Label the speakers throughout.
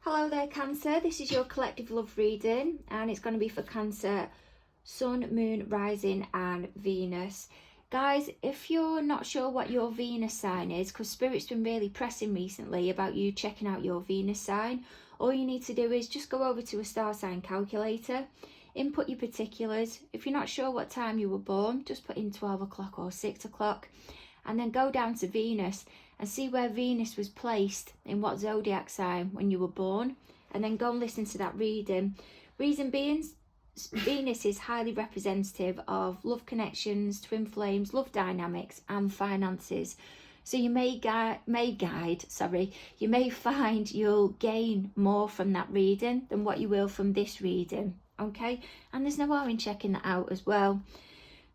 Speaker 1: Hello there, Cancer. This is your collective love reading, and it's going to be for Cancer, Sun, Moon, Rising and Venus. Guys, if you're not sure what your Venus sign is, because Spirit's been really pressing recently about you checking out your Venus sign, all you need to do is just go over to a star sign calculator, input your particulars. If you're not sure what time you were born, just put in 12 o'clock or 6 o'clock, and then go down to Venus and see where Venus was placed in what zodiac sign when you were born, and then go and listen to that reading. Reason being, Venus is highly representative of love connections, twin flames, love dynamics and finances. So you may find you'll gain more from that reading than what you will from this reading, okay? And there's no harm in checking that out as well.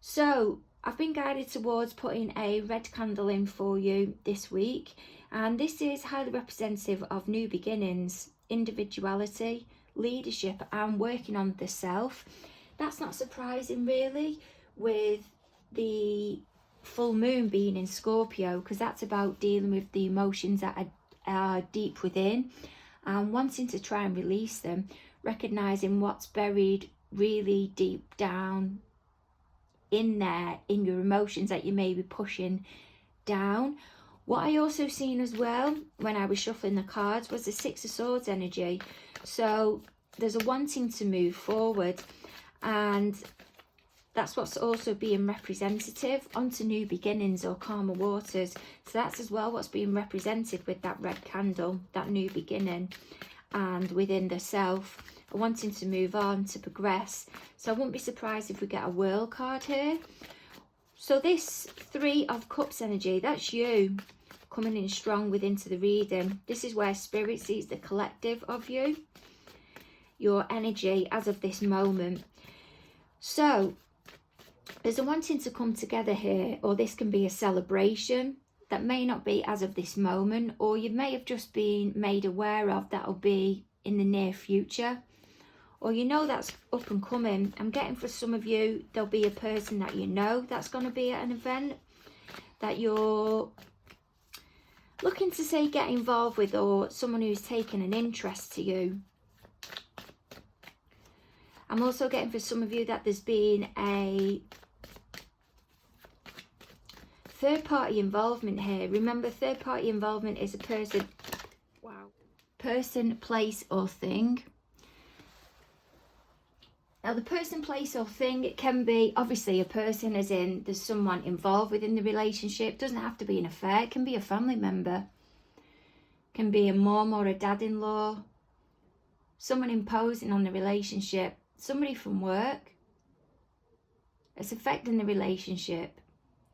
Speaker 1: So I've been guided towards putting a red candle in for you this week, and this is highly representative of new beginnings, individuality, leadership and working on the self. That's not surprising really, with the full moon being in Scorpio, because that's about dealing with the emotions that are deep within and wanting to try and release them, recognizing what's buried really deep down in there, in your emotions that you may be pushing down. What I also seen as well when I was shuffling the cards was the Six of Swords energy. So there's a wanting to move forward, and that's what's also being representative onto new beginnings or calmer waters. So that's as well what's being represented with that red candle, that new beginning, and within the self, wanting to move on, to progress. So I wouldn't be surprised if we get a World card here. So this Three of Cups energy, that's you coming in strong into the reading. This is where Spirit sees the collective of you, your energy as of this moment. So there's a wanting to come together here, or this can be a celebration that may not be as of this moment, or you may have just been made aware of that'll be in the near future, or you know that's up and coming. I'm getting for some of you, there'll be a person that you know that's going to be at an event that you're looking to say get involved with, or someone who's taken an interest to you. I'm also getting for some of you that there's been a third-party involvement here. Remember, third-party involvement is a person, place or thing. Now the person, place or thing, it can be obviously a person as in there's someone involved within the relationship. It doesn't have to be an affair. It can be a family member. It can be a mum or a dad-in-law. Someone imposing on the relationship. Somebody from work. It's affecting the relationship.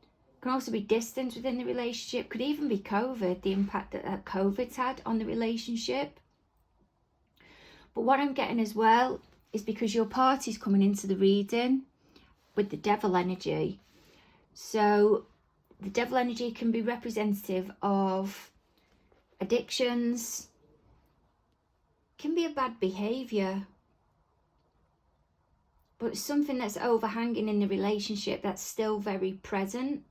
Speaker 1: It can also be distance within the relationship. Could even be COVID, the impact that COVID's had on the relationship. But what I'm getting as well is because your party's coming into the reading with the Devil energy. So the Devil energy can be representative of addictions, can be a bad behaviour, but it's something that's overhanging in the relationship that's still very present.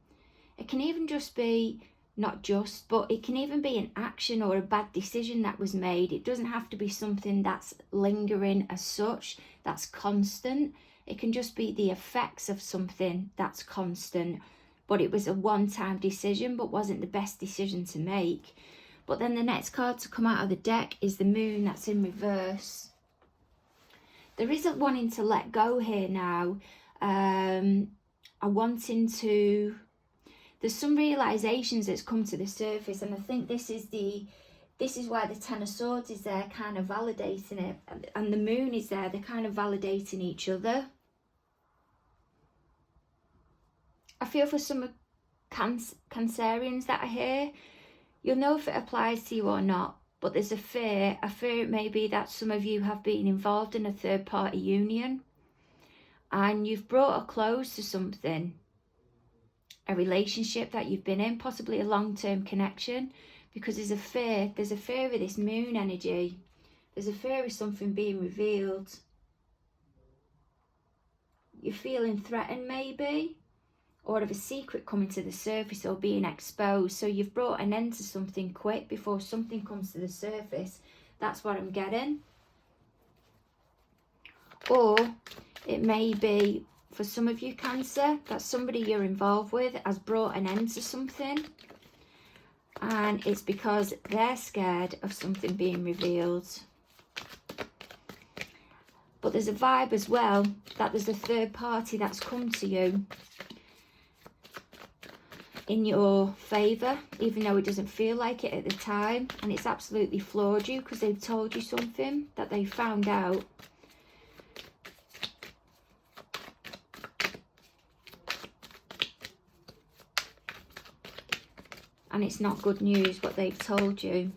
Speaker 1: It can even just be, but it can even be an action or a bad decision that was made. It doesn't have to be something that's lingering as such, that's constant. It can just be the effects of something that's constant, but it was a one-time decision but wasn't the best decision to make. But then the next card to come out of the deck is the Moon, that's in reverse. There is a wanting to let go here now, a wanting to... There's some realizations that's come to the surface, and I think this is why the Ten of Swords is there, kind of validating it, and the Moon is there, they're kind of validating each other. I feel for some Cancerians that are here, you'll know if it applies to you or not, but there's a fear maybe that some of you have been involved in a third-party union, and you've brought a close to something. A relationship that you've been in, possibly a long-term connection, because there's a fear of this Moon energy. There's a fear of something being revealed. You're feeling threatened maybe, or of a secret coming to the surface or being exposed. So you've brought an end to something quick before something comes to the surface That's what I'm getting. Or it may be, for some of you, Cancer, that somebody you're involved with has brought an end to something. And it's because they're scared of something being revealed. But there's a vibe as well that there's a third party that's come to you in your favour, even though it doesn't feel like it at the time. And it's absolutely floored you because they've told you something that they found out. And it's not good news what they've told you.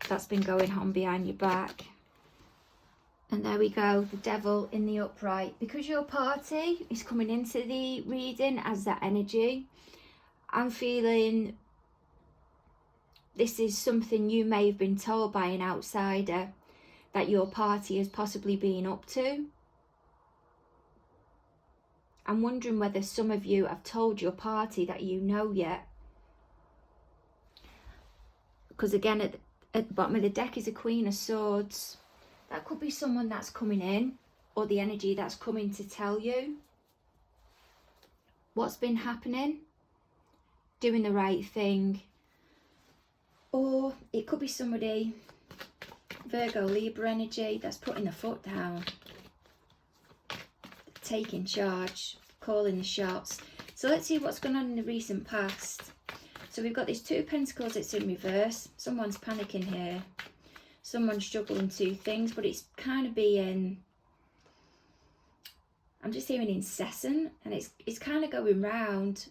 Speaker 1: That's been going on behind your back. And there we go, the Devil in the upright. Because your party is coming into the reading as that energy, I'm feeling this is something you may have been told by an outsider that your party has possibly been up to. I'm wondering whether some of you have told your party that you know yet. Because again, at the bottom of the deck is a Queen of Swords. That could be someone that's coming in, or the energy that's coming to tell you what's been happening, doing the right thing. Or it could be somebody, Virgo, Libra energy, that's putting the foot down, taking charge, calling the shots. So let's see what's going on in the recent past. So we've got this Two of Pentacles, it's in reverse. Someone's panicking here. Someone's juggling two things, but it's kind of being, I'm just hearing incessant, and it's kind of going round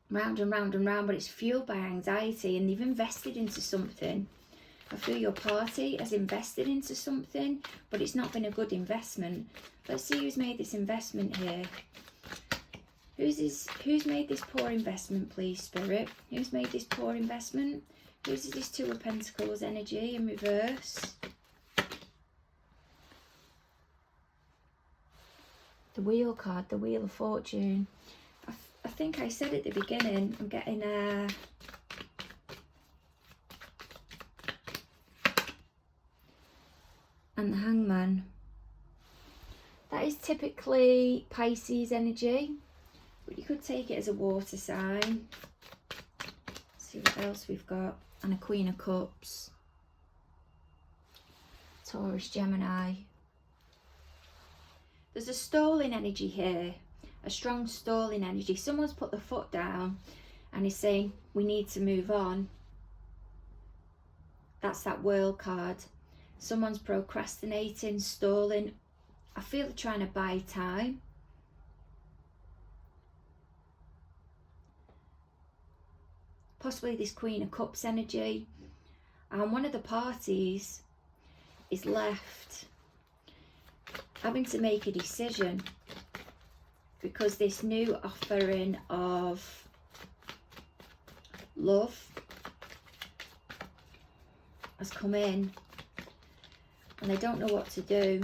Speaker 1: and round and round, but it's fueled by anxiety, and they've invested into something. I feel your party has invested into something, but it's not been a good investment. Let's see who's made this investment here. Who's made this poor investment, please, Spirit? Who's made this poor investment? Who's this Two of Pentacles energy in reverse? The Wheel card, the Wheel of Fortune. I think I said at the beginning, I'm getting a... and the Hangman. That is typically Pisces energy, but you could take it as a water sign. Let's see what else we've got. And a Queen of Cups. Taurus, Gemini. There's a stalling energy here. A strong stalling energy. Someone's put the foot down and is saying, we need to move on. That's that World card. Someone's procrastinating, stalling. I feel they're trying to buy time. Possibly this Queen of Cups energy. And one of the parties is left having to make a decision, because this new offering of love has come in and they don't know what to do.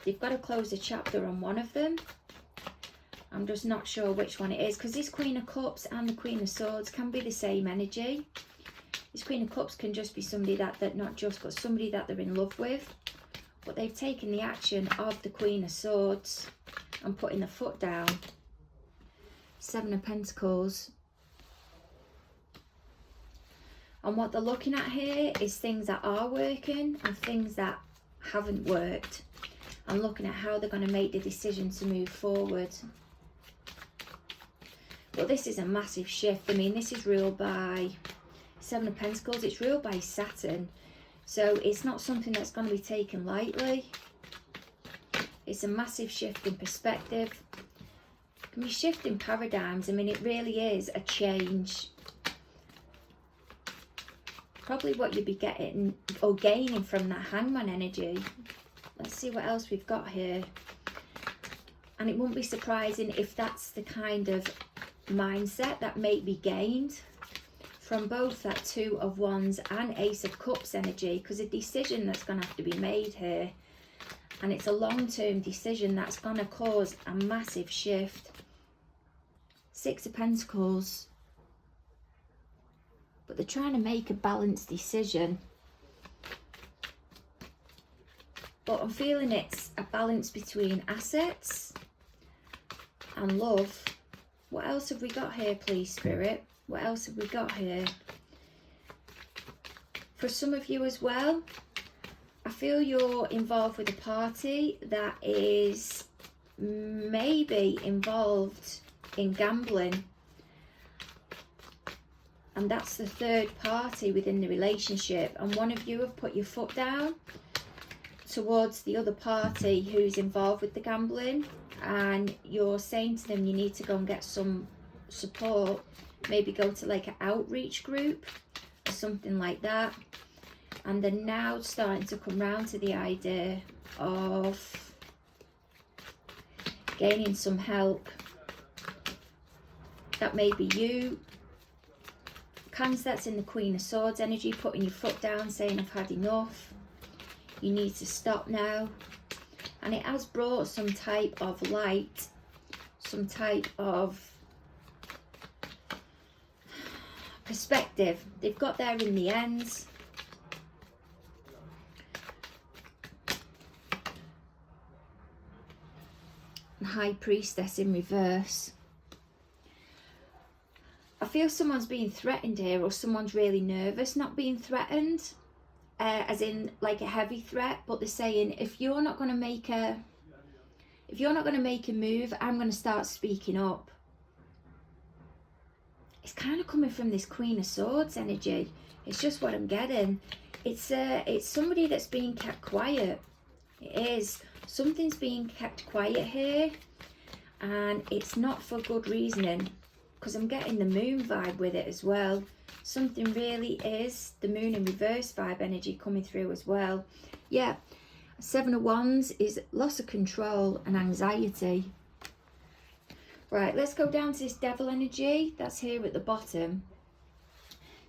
Speaker 1: They've got to close a chapter on one of them. I'm just not sure which one it is, because this Queen of Cups and the Queen of Swords can be the same energy. This Queen of Cups can just be somebody that not just, but somebody that they're in love with. But they've taken the action of the Queen of Swords and putting the foot down. Seven of Pentacles. And what they're looking at here is things that are working and things that haven't worked. And looking at how they're going to make the decision to move forward. But this is a massive shift. I mean, this is ruled by Seven of Pentacles. It's ruled by Saturn. So it's not something that's going to be taken lightly. It's a massive shift in perspective. It can be shifting paradigms. I mean, it really is a change. Probably what you'd be getting or gaining from that Hangman energy. Let's see what else we've got here. And it wouldn't be surprising if that's the kind of mindset that may be gained from both that Two of Wands and Ace of Cups energy, because a decision that's going to have to be made here, and it's a long-term decision that's going to cause a massive shift. Six of Pentacles, but they're trying to make a balanced decision. but I'm feeling it's a balance between assets and love. What else have we got here, please, Spirit? What else have we got here? For some of you as well, I feel you're involved with a party that is maybe involved in gambling. And that's the third party within the relationship. And one of you have put your foot down towards the other party who's involved with the gambling. And you're saying to them you need to go and get some support. Maybe go to like an outreach group or something like that. And they're now starting to come round to the idea of gaining some help. That may be you. Cancer, that's in the Queen of Swords energy, putting your foot down, saying I've had enough. You need to stop now. And it has brought some type of light, some type of perspective. They've got there in the end. High Priestess in reverse. I feel someone's being threatened here, or someone's really nervous. Not being threatened as in like a heavy threat, but they're saying if you're not going to make a move, I'm going to start speaking up. It's kind of coming from this Queen of Swords energy. It's just what I'm getting. It's somebody that's being kept quiet. It is. Something's being kept quiet here, and it's not for good reasoning, because I'm getting the moon vibe with it as well. Something really is the moon in reverse vibe energy coming through as well. Yeah, 7 of Wands is loss of control and anxiety. Right, let's go down to this devil energy that's here at the bottom.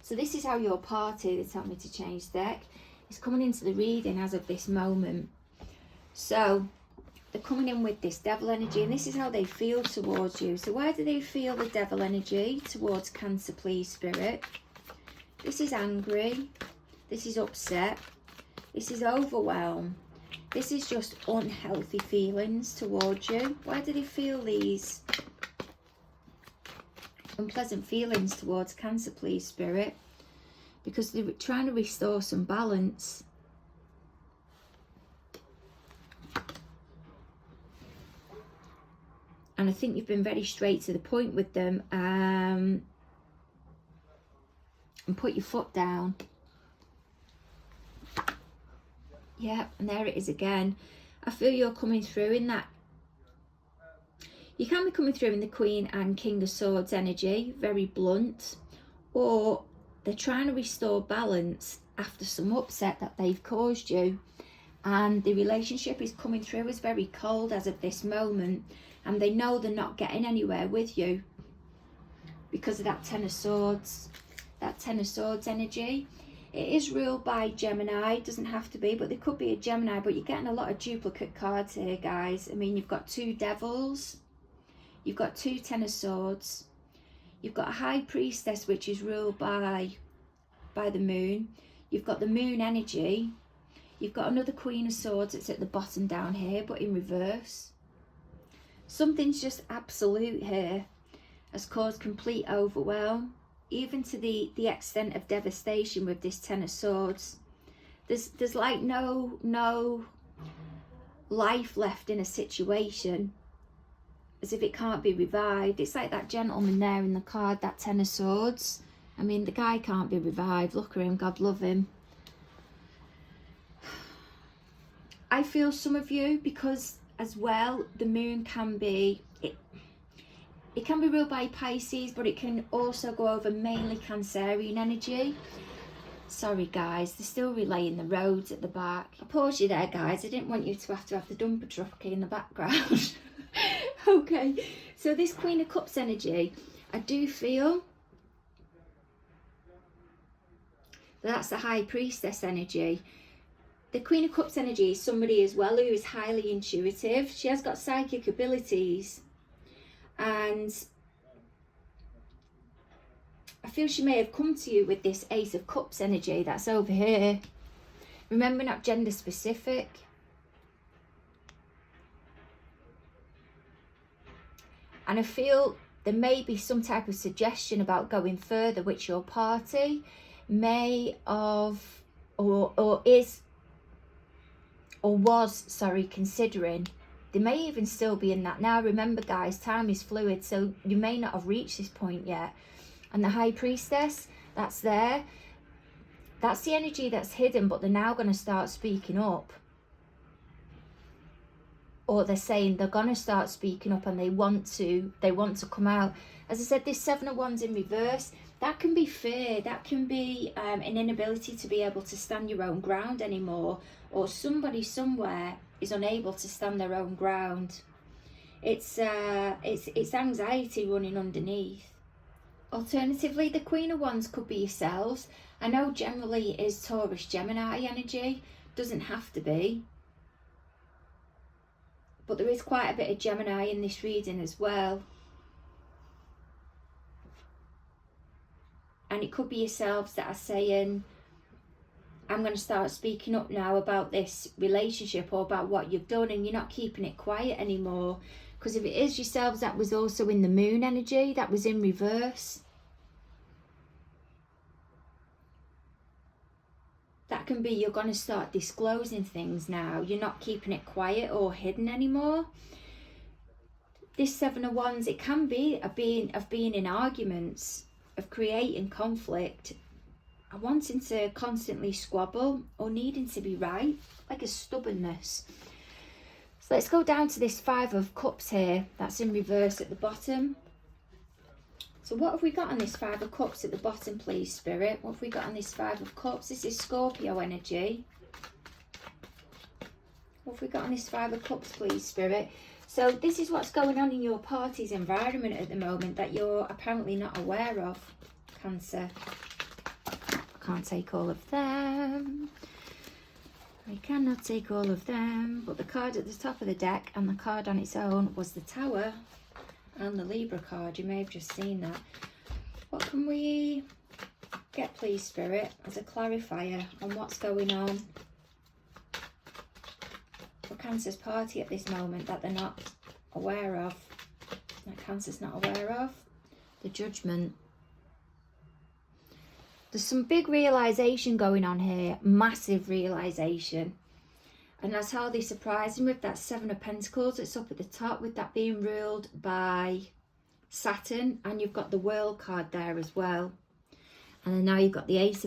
Speaker 1: So this is how your party, they tell me to change deck, is coming into the reading as of this moment. So they're coming in with this devil energy, and this is how they feel towards you. So why do they feel the devil energy towards Cancer, please, Spirit? This is angry. This is upset. This is overwhelmed. This is just unhealthy feelings towards you. Why do they feel these unpleasant feelings towards Cancer, please, Spirit? Because they're trying to restore some balance. And I think you've been very straight to the point with them, and put your foot down. Yeah, and there it is again. I feel you're coming through in that. You can be coming through in the Queen and King of Swords energy, very blunt, or they're trying to restore balance after some upset that they've caused you. And the relationship is coming through as very cold as of this moment. And they know they're not getting anywhere with you because of that 10 of Swords. That 10 of Swords energy. It is ruled by Gemini. It doesn't have to be, but there could be a Gemini. But you're getting a lot of duplicate cards here, guys. I mean, you've got 2 devils. You've got 2 10 of Swords. You've got a High Priestess, which is ruled by the moon. You've got the moon energy. You've got another Queen of Swords that's at the bottom down here, but in reverse. Something's just absolute here, has caused complete overwhelm, even to the extent of devastation with this 10 of Swords. There's like no life left in a situation, as if it can't be revived. It's like that gentleman there in the card, that 10 of Swords. I mean, the guy can't be revived. Look at him, God love him. I feel some of you, because as well, the moon can be, it can be ruled by Pisces, but it can also go over mainly Cancerian energy. Sorry guys, they're still relaying the roads at the back. I paused you there, guys. I didn't want you to have the dumper truck in the background. Okay, so this Queen of Cups energy, I do feel that's the High Priestess energy. The Queen of Cups energy is somebody as well who is highly intuitive. She has got psychic abilities. And I feel she may have come to you with this Ace of Cups energy that's over here. Remember, not gender specific. And I feel there may be some type of suggestion about going further, which your party may have or is or was, sorry, considering. They may even still be in that now. Remember guys, time is fluid, so you may not have reached this point yet. And the High Priestess, that's there. That's the energy that's hidden, but they're now going to start speaking up. Or they're saying they're going to start speaking up, and they want to come out. As I said, this Seven of Wands in reverse, that can be fear, that can be an inability to be able to stand your own ground anymore, or somebody somewhere is unable to stand their own ground. It's anxiety running underneath. Alternatively, the Queen of Wands could be yourselves. I know generally it is Taurus, Gemini energy, doesn't have to be. But there is quite a bit of Gemini in this reading as well. And it could be yourselves that are saying, I'm going to start speaking up now about this relationship or about what you've done, and you're not keeping it quiet anymore. Because if it is yourselves that was also in the moon energy, that was in reverse. That can be you're going to start disclosing things now. You're not keeping it quiet or hidden anymore. This Seven of Wands, it can be of being in arguments, of creating conflict, of wanting to constantly squabble or needing to be right, like a stubbornness. So let's go down to this Five of Cups here. That's in reverse at the bottom. So what have we got on this Five of Cups at the bottom, please, Spirit? What have we got on this Five of Cups? This is Scorpio energy. What have we got on this Five of Cups, please, Spirit? So this is what's going on in your party's environment at the moment that you're apparently not aware of, Cancer. I can't take all of them. I cannot take all of them. But the card at the top of the deck and the card on its own was the Tower. And the Libra card, you may have just seen that. What can we get, please, Spirit, as a clarifier on what's going on for Cancer's party at this moment that they're not aware of, that Cancer's not aware of? The Judgment. There's some big realisation going on here, massive realisation. And that's hardly surprising with that Seven of Pentacles that's up at the top, with that being ruled by Saturn. And you've got the World card there as well. And then now you've got the Eight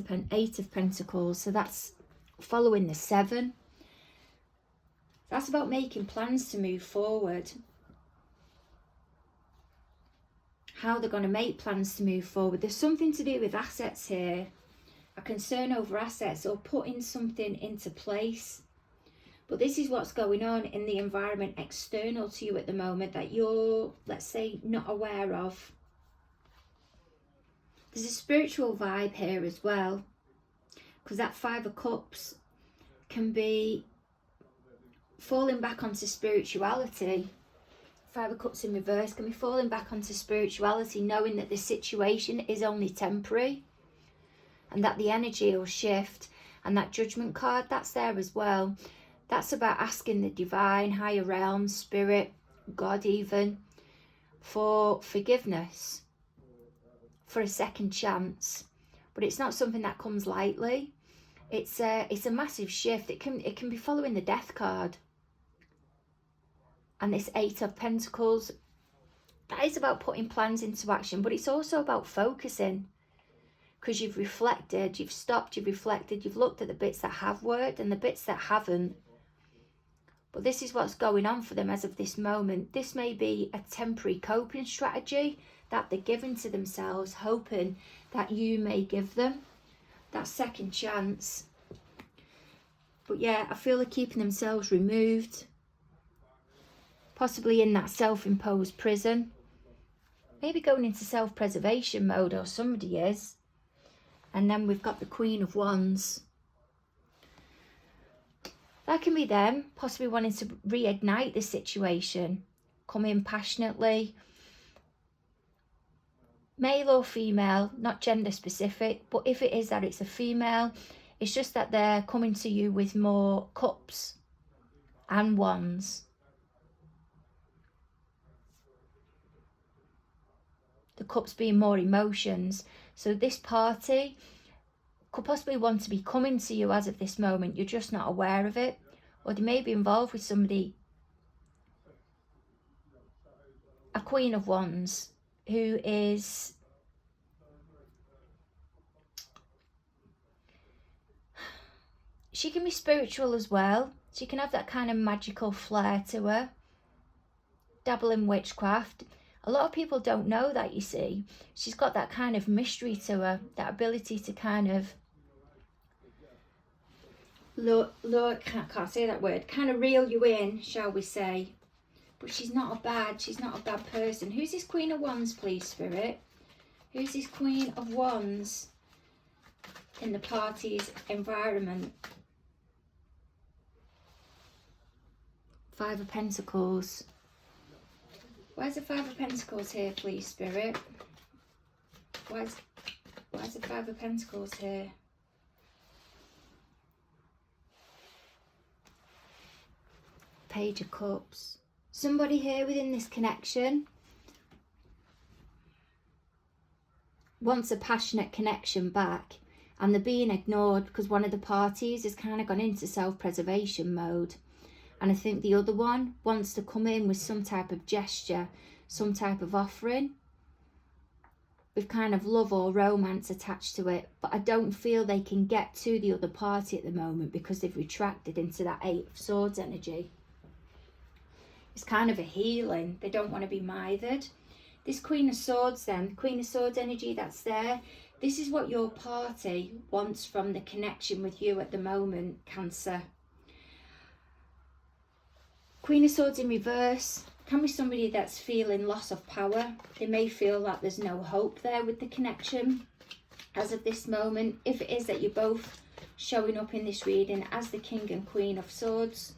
Speaker 1: of Pentacles. So that's following the Seven. That's about making plans to move forward. How they're going to make plans to move forward. There's something to do with assets here. A concern over assets or putting something into place. But this is what's going on in the environment external to you at the moment that you're, let's say, not aware of. There's a spiritual vibe here as well. Because that Five of Cups can be falling back onto spirituality. Five of Cups in reverse can be falling back onto spirituality, knowing that the situation is only temporary. And that the energy will shift. And that Judgment card, that's there as well. That's about asking the divine, higher realms, spirit, God even, for forgiveness, for a second chance. But it's not something that comes lightly. It's a massive shift. It can be following the Death card. And this Eight of Pentacles, that is about putting plans into action, but it's also about focusing. Because you've reflected, you've stopped, you've reflected, you've looked at the bits that have worked and the bits that haven't. But this is what's going on for them as of this moment. This may be a temporary coping strategy that they're giving to themselves, hoping that you may give them that second chance. But yeah, I feel they're keeping themselves removed, possibly in that self-imposed prison. Maybe going into self-preservation mode, or somebody is. And then we've got the Queen of Wands. That can be them possibly wanting to reignite this situation, come in passionately, male or female, not gender specific, but if it is that it's a female, it's just that they're coming to you with more cups and wands. the cups being more emotions. So this party could possibly want to be coming to you as of this moment. You're just not aware of it. Or they may be involved with somebody, a Queen of Wands, who is she can be spiritual as well. She can have that kind of magical flair to her. Dabble in witchcraft. A lot of people don't know that, you see. She's got that kind of mystery to her, that ability to kind of can't say that word, kind of reel you in, shall we say. But she's not a bad person. Who's this Queen of Wands, please, Spirit? Who's this Queen of Wands in the party's environment? Five of Pentacles. Where's the Five of Pentacles here, please, Spirit? Where's the Five of Pentacles here? Page of Cups. Somebody here within this connection wants a passionate connection back, and they're being ignored because one of the parties has kind of gone into self-preservation mode. And I think the other one wants to come in with some type of gesture, some type of offering, with kind of love or romance attached to it. But I don't feel they can get to the other party at the moment because they've retracted into that Eight of Swords energy. It's kind of a healing. They don't want to be mithered. This Queen of Swords then, Queen of Swords energy that's there, this is what your party wants from the connection with you at the moment, Cancer. Queen of Swords in reverse can be somebody that's feeling loss of power. They may feel that there's no hope there with the connection as of this moment. If it is that you're both showing up in this reading as the King and Queen of Swords,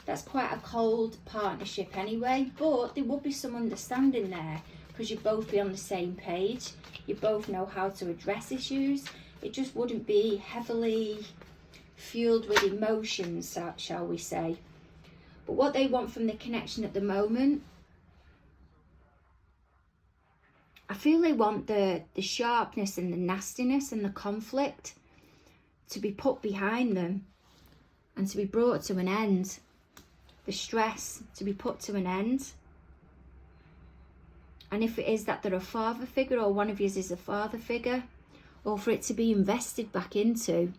Speaker 1: that's quite a cold partnership anyway, but there would be some understanding there because you'd both be on the same page. You both know how to address issues. It just wouldn't be heavily fueled with emotions, shall we say. But what they want from the connection at the moment, I feel they want the sharpness and the nastiness and the conflict to be put behind them and to be brought to an end. The stress to be put to an end. And if it is that they're a father figure, or one of you is a father figure, or for it to be invested back into,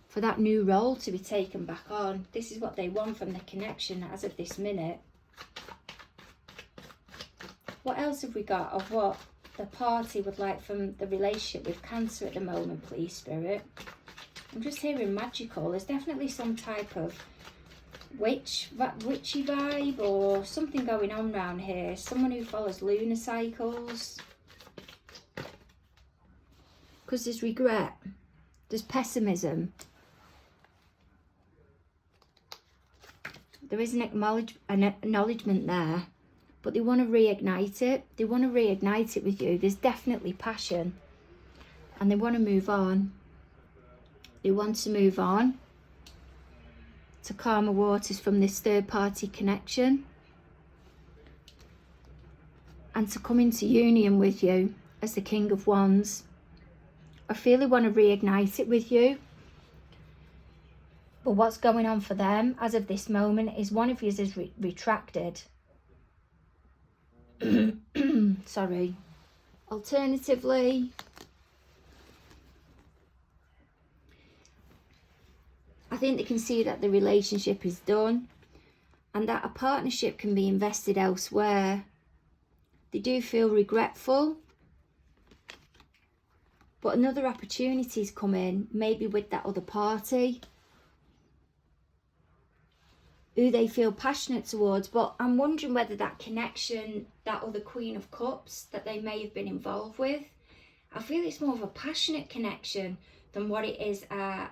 Speaker 1: for that new role to be taken back on. This is what they want from the connection as of this minute. What else have we got of what the party would like from the relationship with Cancer at the moment, please, Spirit? I'm just hearing magical. There's definitely some type of witchy vibe or something going on around here. Someone who follows lunar cycles. Because there's regret. There's pessimism. There is an acknowledgement there, but they want to reignite it. They want to reignite it with you. There's definitely passion, and they want to move on. They want to move on to calmer waters from this third-party connection and to come into union with you as the King of Wands. I feel they want to reignite it with you. But what's going on for them as of this moment is one of you is retracted. Sorry. Alternatively, I think they can see that the relationship is done and that a partnership can be invested elsewhere. They do feel regretful, but another opportunity's come in, maybe with that other party who they feel passionate towards. But I'm wondering whether that connection, that other Queen of Cups that they may have been involved with, I feel it's more of a passionate connection than what it is an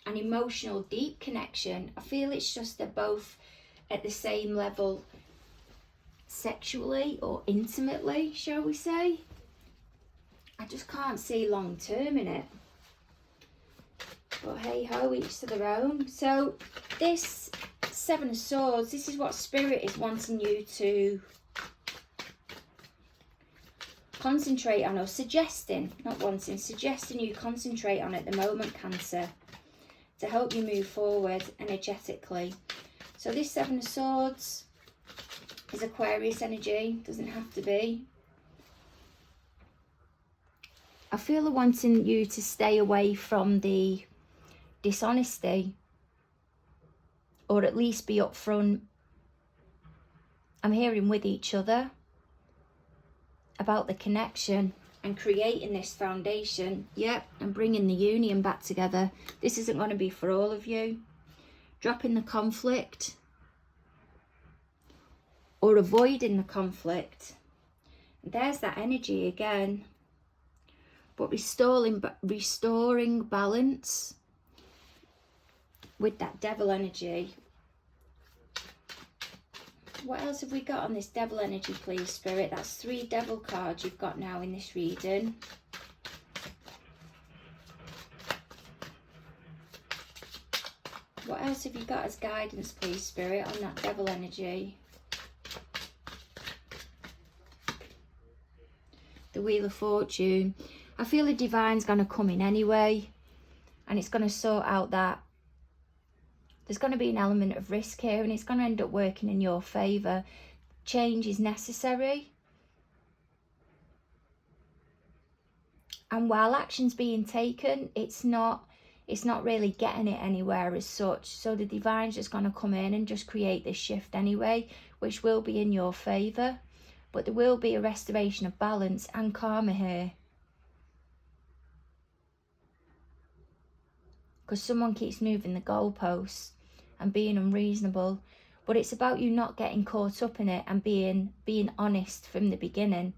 Speaker 1: emotional, deep connection. I feel it's just they're both at the same level sexually or intimately, shall we say. I just can't see long term in it. But hey ho, each to their own. So this Seven of Swords, this is what Spirit is wanting you to concentrate on, or suggesting, not wanting, suggesting you concentrate on at the moment, Cancer, to help you move forward energetically. So this Seven of Swords is Aquarius energy, doesn't have to be. I feel they're wanting you to stay away from the dishonesty, or at least be upfront. I'm hearing with each other about the connection and creating this foundation. Yep, and bringing the union back together. This isn't going to be for all of you. Dropping the conflict or avoiding the conflict. There's that energy again. But restoring balance with that devil energy. What else have we got on this devil energy, please, Spirit? That's 3 devil cards you've got now in this reading. What else have you got as guidance, please, Spirit, on that devil energy? The Wheel of Fortune. I feel the divine's going to come in anyway, and it's going to sort out that. There's going to be an element of risk here, and it's going to end up working in your favour. Change is necessary. And while action's being taken, it's not really getting it anywhere as such. So the divine's just going to come in and just create this shift anyway, which will be in your favour. But there will be a restoration of balance and karma here. Because someone keeps moving the goalposts and being unreasonable. But it's about you not getting caught up in it and being honest from the beginning.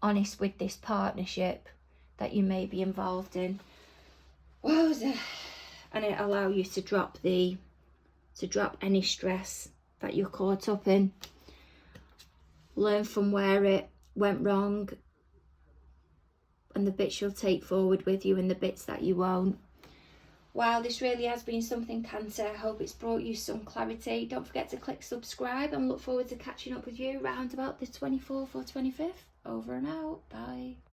Speaker 1: Honest with this partnership that you may be involved in. Wowza. And it allow you to drop any stress that you're caught up in. Learn from where it went wrong, and the bits you'll take forward with you and the bits that you won't. Wow, this really has been something, Cancer. I hope it's brought you some clarity. Don't forget to click subscribe, and look forward to catching up with you around about the 24th or 25th. Over and out. Bye.